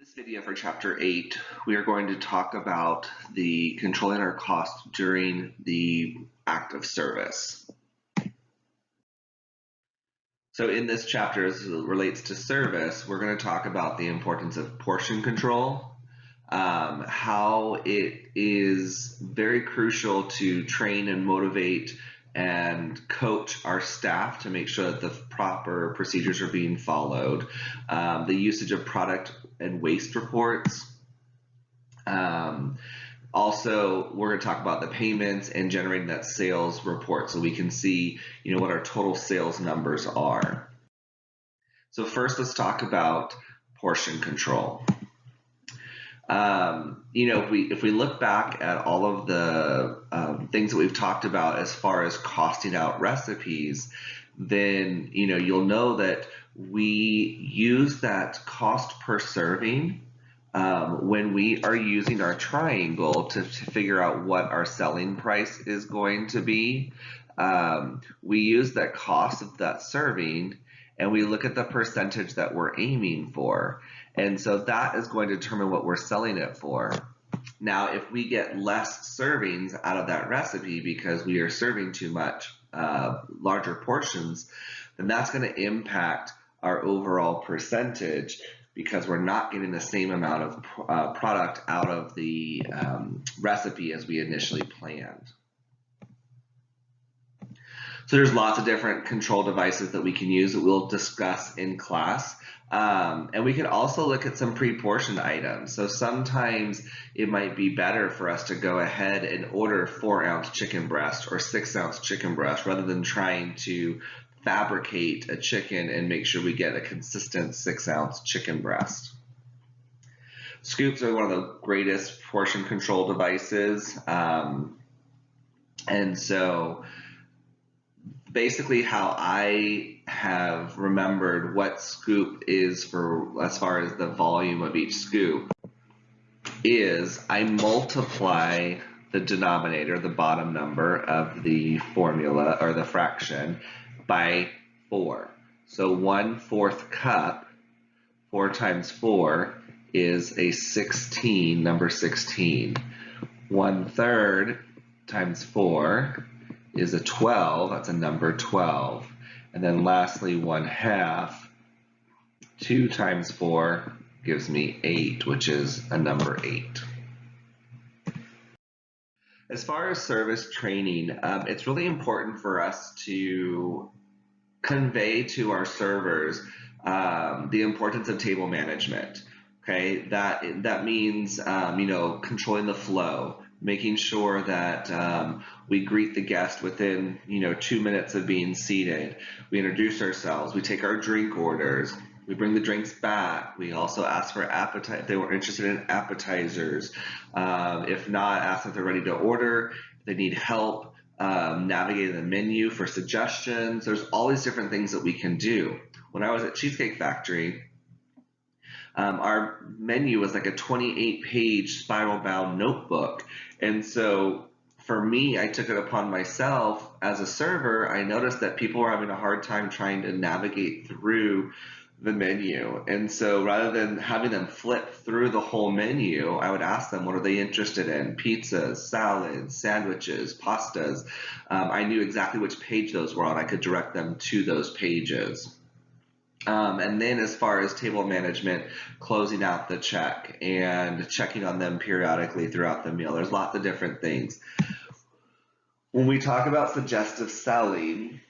this video for Chapter 8, we are going to talk about the controlling our costs during the act of service. So in this chapter, as it relates to service, we're going to talk about the importance of portion control, how it is very crucial to train and motivate and coach our staff to make sure that the proper procedures are being followed, the usage of product and waste reports. Also, we're going to talk about the payments and generating that sales report so we can see, what our total sales numbers are. So first, let's talk about portion control. If we look back at all of the things that we've talked about as far as costing out recipes, then you'll know that we use that cost per serving when we are using our triangle to figure out what our selling price is going to be. We use that cost of that serving and we look at the percentage that we're aiming for. And so that is going to determine what we're selling it for. Now, if we get less servings out of that recipe because we are serving too much larger portions, then that's going to impact our overall percentage because we're not getting the same amount of product out of the recipe as we initially planned. So there's lots of different control devices that we can use that we'll discuss in class. And we can also look at some pre-portioned items. So sometimes it might be better for us to go ahead and order 4-ounce chicken breast or 6-ounce chicken breast rather than trying to fabricate a chicken and make sure we get a consistent 6-ounce chicken breast. Scoops are one of the greatest portion control devices. And so basically how I have remembered what scoop is for as far as the volume of each scoop is I multiply the denominator, the bottom number of the formula or the fraction, by 4. So 1/4 cup, 4 times 4 is a 16, number 16. 1/3 times 4 is a 12, that's a number 12. And then lastly, 1/2, 2 times 4 gives me 8, which is a number 8. As far as service training, it's really important for us to convey to our servers the importance of table management. Okay, that means controlling the flow, making sure that we greet the guest within 2 minutes of being seated. We introduce ourselves. We take our drink orders. We bring the drinks back. We also ask for appetite if they were interested in appetizers. If not, ask if they're ready to order. If they need help navigating the menu for suggestions. There's all these different things that we can do. When I was at Cheesecake Factory, our menu was like a 28-page spiral-bound notebook. And so for me, I took it upon myself as a server. I noticed that people were having a hard time trying to navigate through the menu. And so rather than having them flip through the whole menu, I would ask them, what are they interested in? Pizzas, salads, sandwiches, pastas. I knew exactly which page those were on. I could direct them to those pages. And then as far as table management, closing out the check and checking on them periodically throughout the meal. There's lots of different things. When we talk about suggestive selling,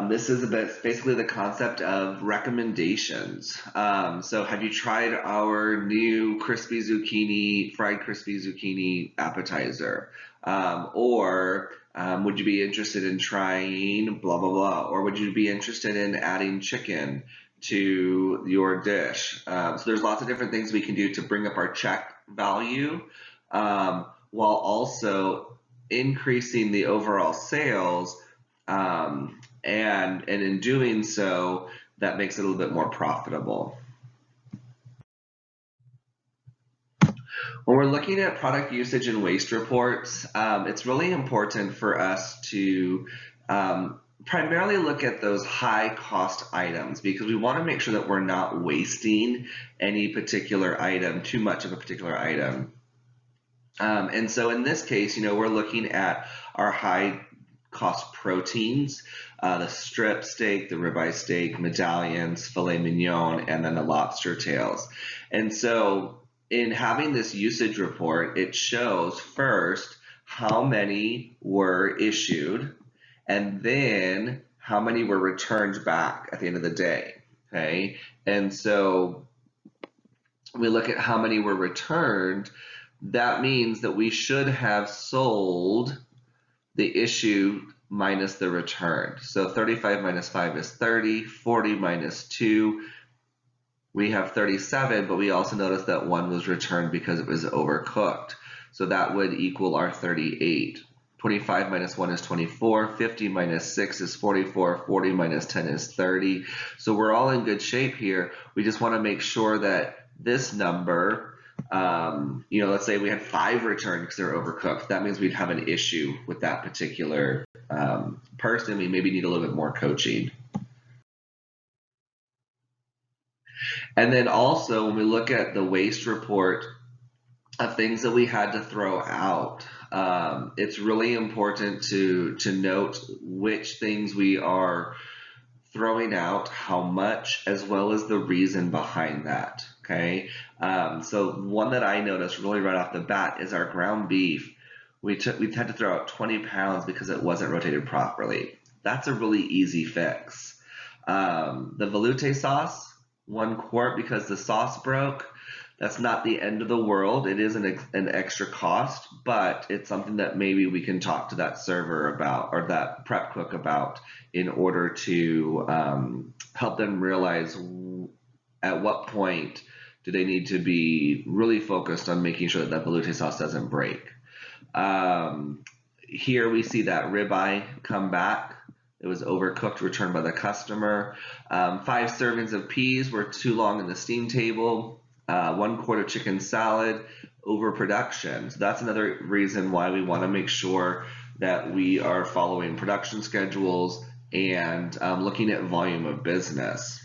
this is basically the concept of recommendations. So have you tried our new fried crispy zucchini appetizer? Or would you be interested in trying blah, blah, blah? Or would you be interested in adding chicken to your dish? So there's lots of different things we can do to bring up our check value while also increasing the overall sales, and in doing so, that makes it a little bit more profitable. When we're looking at product usage and waste reports, it's really important for us to primarily look at those high cost items because we want to make sure that we're not wasting any particular item, too much of a particular item. And so in this case, we're looking at our high cost proteins, the strip steak, the ribeye steak, medallions, filet mignon, and then the lobster tails. And so in having this usage report, it shows first how many were issued and then how many were returned back at the end of the day. Okay. And so we look at how many were returned. That means that we should have sold the issue minus the return. So 35 minus 5 is 30, 40 minus 2, we have 37, but we also notice that 1 was returned because it was overcooked. So that would equal our 38. 25 minus 1 is 24, 50 minus 6 is 44, 40 minus 10 is 30. So we're all in good shape here. We just want to make sure that this number, let's say we had 5 returned because they're overcooked. That means we'd have an issue with that particular person. We maybe need a little bit more coaching. And then also when we look at the waste report of things that we had to throw out, it's really important to note which things we are throwing out, how much, as well as the reason behind that. Okay, so one that I noticed really right off the bat is our ground beef. We had to throw out 20 pounds because it wasn't rotated properly. That's a really easy fix. The velouté sauce, 1 quart because the sauce broke. That's not the end of the world. It is an extra cost, but it's something that maybe we can talk to that server about or that prep cook about in order to help them realize at what point do they need to be really focused on making sure that that velouté sauce doesn't break. Here we see that ribeye come back. It was overcooked, returned by the customer. 5 servings of peas were too long in the steam table. 1 quart of chicken salad, overproduction. So that's another reason why we want to make sure that we are following production schedules and looking at volume of business.